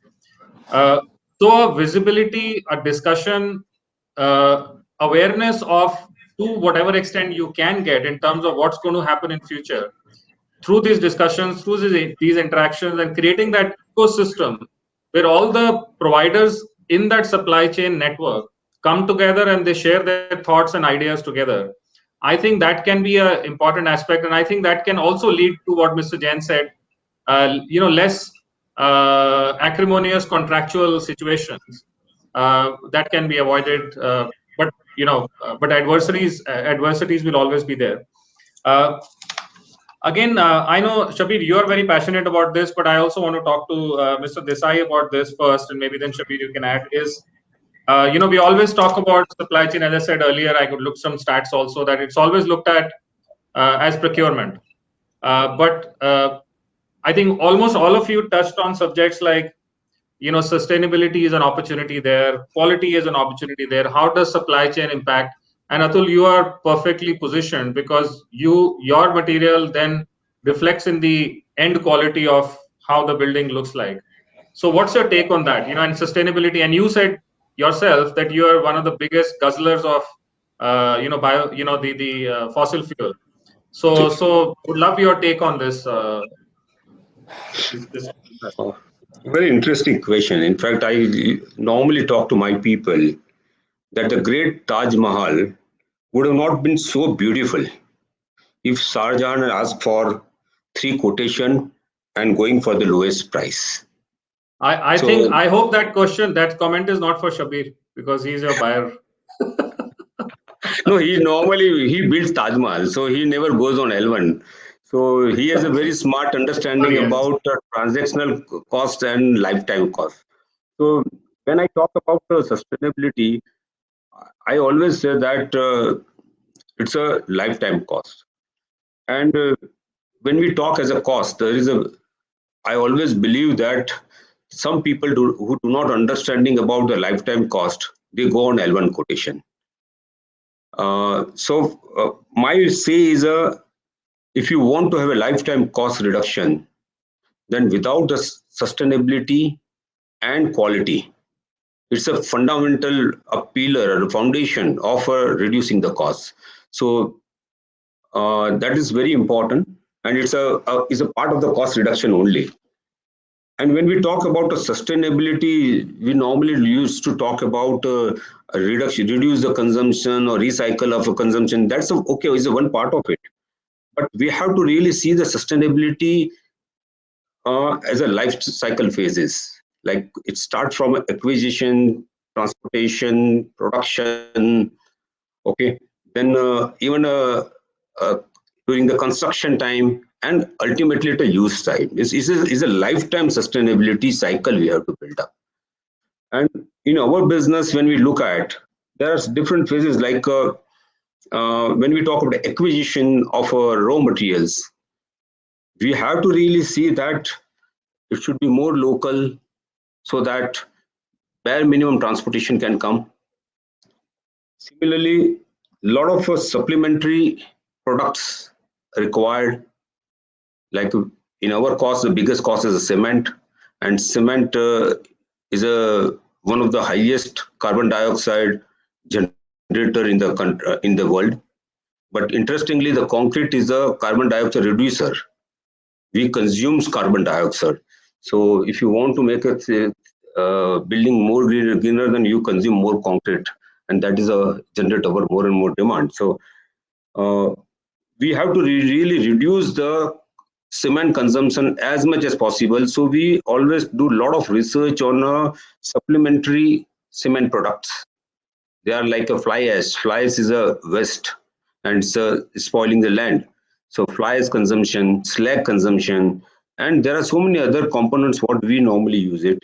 So visibility, a discussion, awareness of to whatever extent you can get in terms of what's going to happen in future through these discussions, through these interactions, and creating that ecosystem where all the providers in that supply chain network come together and they share their thoughts and ideas together. I think that can be an important aspect, and I think that can also lead to what Mr. Jain said, less acrimonious contractual situations that can be avoided. But adversities will always be there. Again, I know, Shabir, you are very passionate about this, but I also want to talk to Mr. Desai about this first, and maybe then Shabir, you can add, is, we always talk about supply chain. As I said earlier, I could look some stats also that it's always looked at as procurement. But I think almost all of you touched on subjects like, sustainability is an opportunity there, quality is an opportunity there. How does supply chain impact? And Atul, you are perfectly positioned because your material then reflects in the end quality of how the building looks like. So what's your take on that? And sustainability. And you said yourself that you are one of the biggest guzzlers of, the fossil fuel. So would love your take on this. Very interesting question. In fact, I normally talk to my people that the great Taj Mahal would have not been so beautiful if Shah Jahan had asked for 3 quotation and going for the lowest price. I hope that comment is not for Shabir because he's your buyer. No, he builds Taj Mahal, so he never goes on L1. So he has a very smart understanding about transactional cost and lifetime cost. So when I talk about sustainability, I always say that it's a lifetime cost. And when we talk as a cost, I always believe that some people who do not understanding about the lifetime cost, they go on L1 quotation. So my say is if you want to have a lifetime cost reduction, then without the sustainability and quality, it's a fundamental, a pillar, a foundation of reducing the cost. So that is very important, and it's a part of the cost reduction only. And when we talk about the sustainability, we normally used to talk about reduce the consumption or recycle of a consumption. That's okay, is one part of it. But we have to really see the sustainability as a life cycle phases. Like it starts from acquisition, transportation, production. Okay, then even during the construction time, and ultimately at a use time. Is a lifetime sustainability cycle we have to build up. And in our business, when we look at, there's different phases, like when we talk about acquisition of raw materials, we have to really see that it should be more local so that bare minimum transportation can come. Similarly, a lot of supplementary products required. Like in our cost, the biggest cost is cement, and cement is one of the highest carbon dioxide generator in the world. But interestingly, the concrete is a carbon dioxide reducer. We consume carbon dioxide. So if you want to make a building more greener, then you consume more concrete, and that is a generate our more and more demand. So we have to really reduce the cement consumption as much as possible. So we always do a lot of research on supplementary cement products. They are like a fly ash. Fly ash is a waste and it's spoiling the land. So fly ash consumption, slag consumption, and there are so many other components what we normally use it.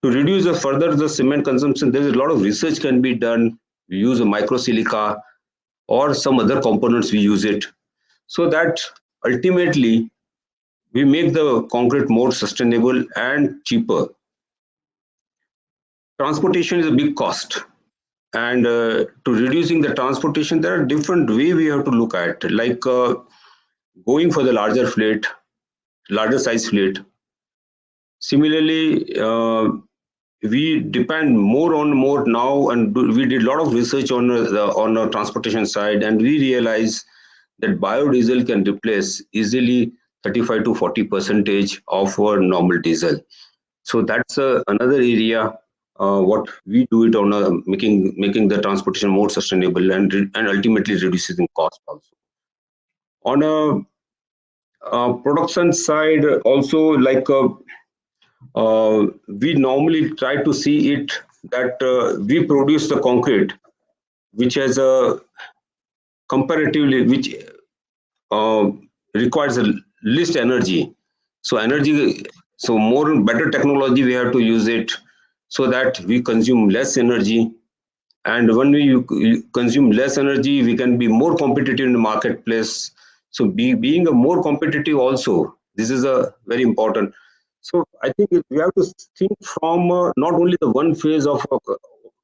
To reduce further the cement consumption, there is a lot of research can be done. We use a microsilica or some other components we use it. So that ultimately we make the concrete more sustainable and cheaper. Transportation is a big cost. And to reducing the transportation, there are different ways we have to look at, like going for the larger size fleet. Similarly, we depend more now, and we did a lot of research on the transportation side, and we realize that biodiesel can replace easily 35 to 40% of our normal diesel. So that's another area. What we do it on making the transportation more sustainable and ultimately reducing cost also. On a production side also, like we normally try to see it that we produce the concrete which has a comparatively which requires a least energy. So better technology we have to use it, so that we consume less energy. And when we consume less energy, we can be more competitive in the marketplace. So being a more competitive also, this is a very important. So I think we have to think from not only the one phase of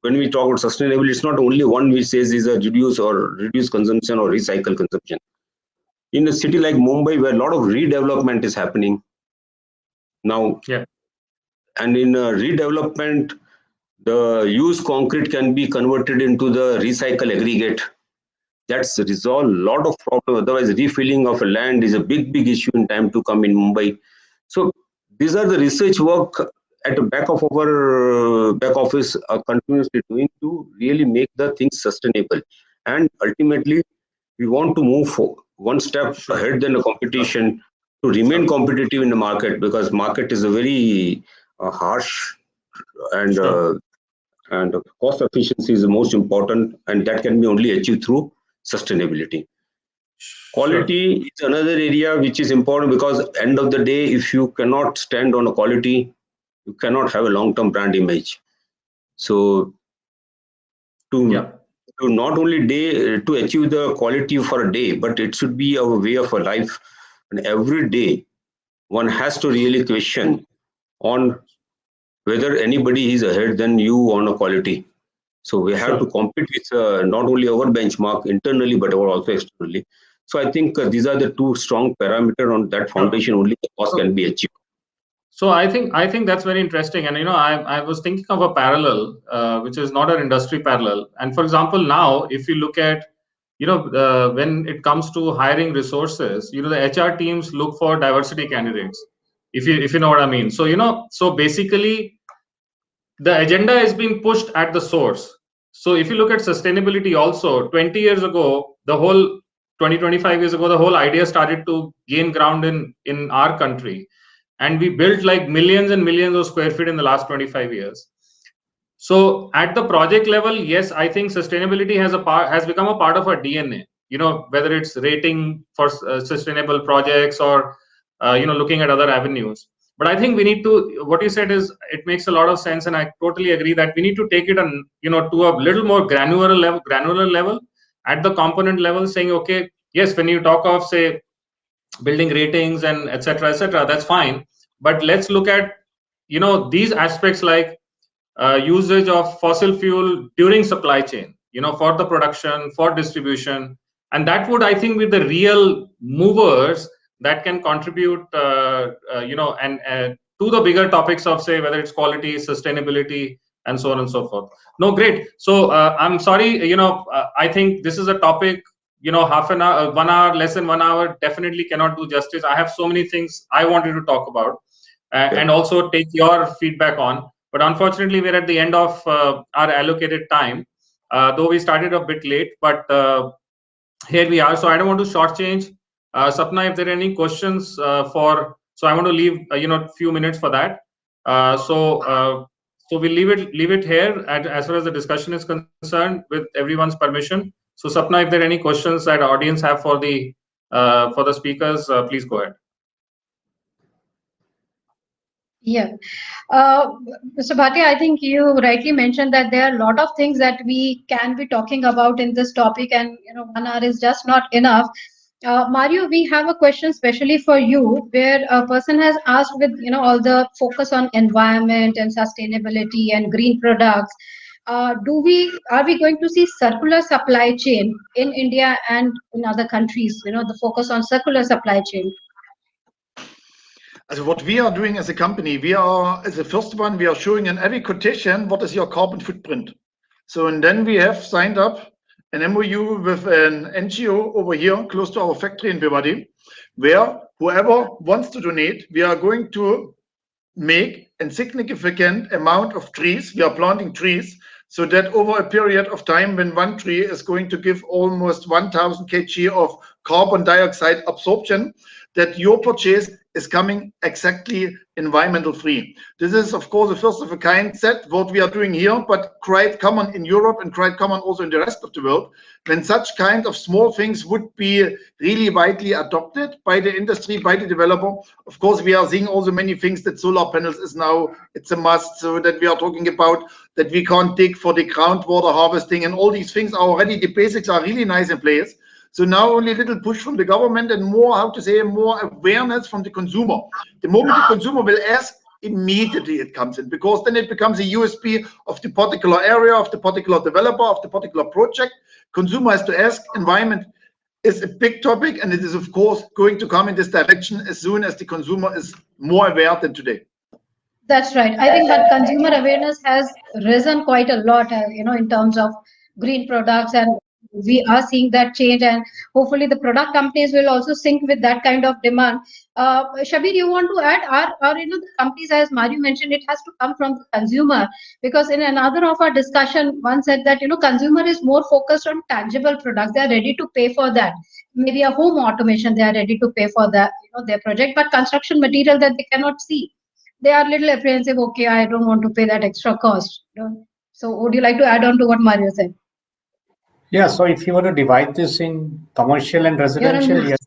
when we talk about sustainability, it's not only one which says is a reduce consumption or recycle consumption. In a city like Mumbai, where a lot of redevelopment is happening now, yeah, and in redevelopment, the used concrete can be converted into the recycle aggregate. That's resolve a lot of problem. Otherwise, refilling of a land is a big issue in time to come in Mumbai. So these are the research work at the back of our back office are continuously doing to really make the things sustainable. And ultimately, we want to move one step ahead than the competition to remain competitive in the market, because market is a very harsh and and cost efficiency is the most important, and that can be only achieved through sustainability. Quality is another area which is important, because end of the day, if you cannot stand on a quality, you cannot have a long-term brand image. So to not only to achieve the quality for a day, but it should be a way of a life. And every day, one has to really question on whether anybody is ahead than you on a quality. So we have to compete with not only our benchmark internally, but also externally. So I think these are the two strong parameters. On that foundation only the cost can be achieved. So I think that's very interesting. And I was thinking of a parallel, which is not an industry parallel. And for example, now if you look at when it comes to hiring resources, the HR teams look for diversity candidates. If you know what I mean. So so basically, the agenda is being pushed at the source. So if you look at sustainability also, 20 years ago, 25 years ago, the whole idea started to gain ground in our country. And we built like millions and millions of square feet in the last 25 years. So at the project level, yes, I think sustainability has become a part of our DNA. Whether it's rating for sustainable projects or looking at other avenues. But I think we need to, what you said is, it makes a lot of sense, and I totally agree that we need to take it on, to a little more granular level at the component level, saying, okay, yes, when you talk of, say, building ratings and etc., that's fine. But let's look at, these aspects like usage of fossil fuel during supply chain, for the production, for distribution. And that would, I think, be the real movers that can contribute, and to the bigger topics of, say, whether it's quality, sustainability, and so on and so forth. No, great. So I'm sorry, I think this is a topic half an hour, 1 hour, less than 1 hour definitely cannot do justice. I have so many things I wanted to talk about and also take your feedback on. But unfortunately, we're at the end of our allocated time, though we started a bit late, but here we are. So I don't want to shortchange. Sapna, if there are any questions so I want to leave, a few minutes for that. So we'll leave it here as far as the discussion is concerned with everyone's permission. So Sapna, if there are any questions that the audience have for the speakers, please go ahead. Yeah. Mr. Bhatia, I think you rightly mentioned that there are a lot of things that we can be talking about in this topic, and 1 hour is just not enough. Mario, we have a question specially for you, where a person has asked, with all the focus on environment and sustainability and green products, are we going to see circular supply chain in India and in other countries? The focus on circular supply chain. So what we are doing as a company, we are, as the first one, we are showing in every quotation what is your carbon footprint. So, and then we have signed up an MOU with an NGO over here close to our factory in Bhiwadi, where whoever wants to donate, we are going to make a significant amount of trees. We are planting trees so that over a period of time, when one tree is going to give almost 1,000 kg of carbon dioxide absorption, that your purchase is coming exactly environmental free. This is, of course, the first of a kind set, what we are doing here, but quite common in Europe and quite common also in the rest of the world. When such kind of small things would be really widely adopted by the industry, by the developer, of course, we are seeing also many things that solar panels is now, it's a must, so that we are talking about that we can't dig for the groundwater harvesting, and all these things are already, the basics are really nice in place. So now only a little push from the government and more, more awareness from the consumer. The moment the consumer will ask, immediately it comes in, because then it becomes a USP of the particular area, of the particular developer, of the particular project. Consumer has to ask. Environment is a big topic, and it is, of course, going to come in this direction as soon as the consumer is more aware than today. That's right. I think that consumer awareness has risen quite a lot, in terms of green products, and we are seeing that change, and hopefully the product companies will also sync with that kind of demand. Shabir, you want to add? The companies, as Mario mentioned, it has to come from the consumer, because in another of our discussion, one said that consumer is more focused on tangible products. They are ready to pay for that. Maybe a home automation, they are ready to pay for that, their project, but construction material that they cannot see, they are a little apprehensive. Okay, I don't want to pay that extra cost. So would you like to add on to what Mario said? Yeah, so if you were to divide this in commercial and residential, yes.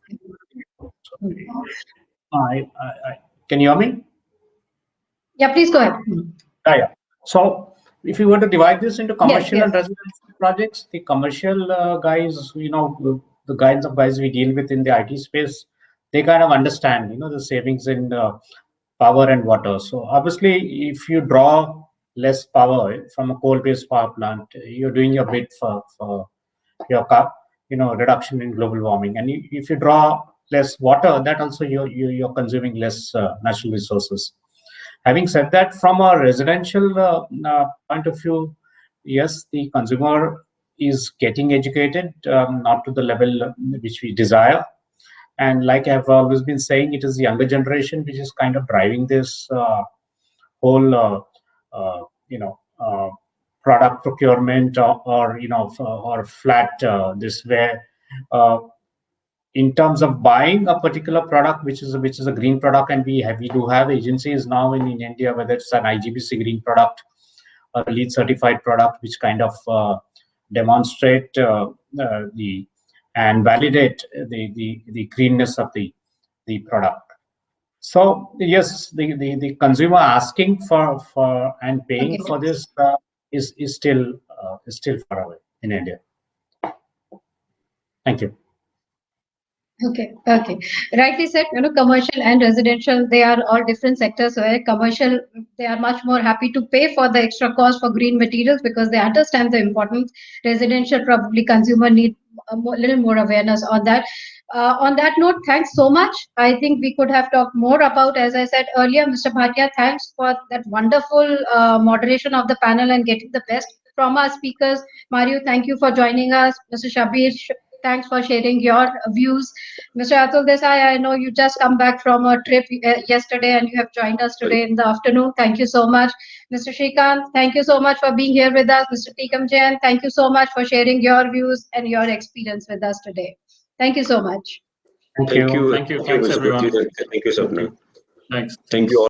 Can you hear me? Yeah, please go ahead. Yeah. So if you were to divide this into commercial Yes. and residential projects, the commercial guys, the kinds of guys we deal with in the IT space, they kind of understand, the savings in power and water. So obviously, if you draw less power from a coal-based power plant, you're doing your bit for your reduction in global warming. And if you draw less water, that also you're consuming less natural resources. Having said that, from a residential point of view, yes, the consumer is getting educated, not to the level which we desire. And like I've always been saying, it is the younger generation which is kind of driving this whole, product procurement or flat this way. In terms of buying a particular product, which is a green product, and we do have agencies now in India, whether it's an IGBC green product or a LEED certified product, which kind of demonstrate and validate the greenness of the product. So yes, the consumer asking for and paying for this is still far away in India. Thank you. Okay. Rightly said, commercial and residential, they are all different sectors. Where commercial, they are much more happy to pay for the extra cost for green materials because they understand the importance. Residential, probably consumer need a little more awareness on that. On that note, thanks so much. I think we could have talked more about, as I said earlier, Mr. Bhatia, thanks for that wonderful moderation of the panel and getting the best from our speakers. Mario, thank you for joining us. Mr. Shabir, Thanks for sharing your views. Mr. Atul Desai, I know you just come back from a trip yesterday and you have joined us today in the afternoon. Thank you so much. Mr. Shrikant, thank you so much for being here with us. Mr. Tikam Jain, thank you so much for sharing your views and your experience with us today. Thank you so much. Thank Thank you. you. Thank you. Thanks, everyone. Thank you, Sapna. Thanks. Thank you all.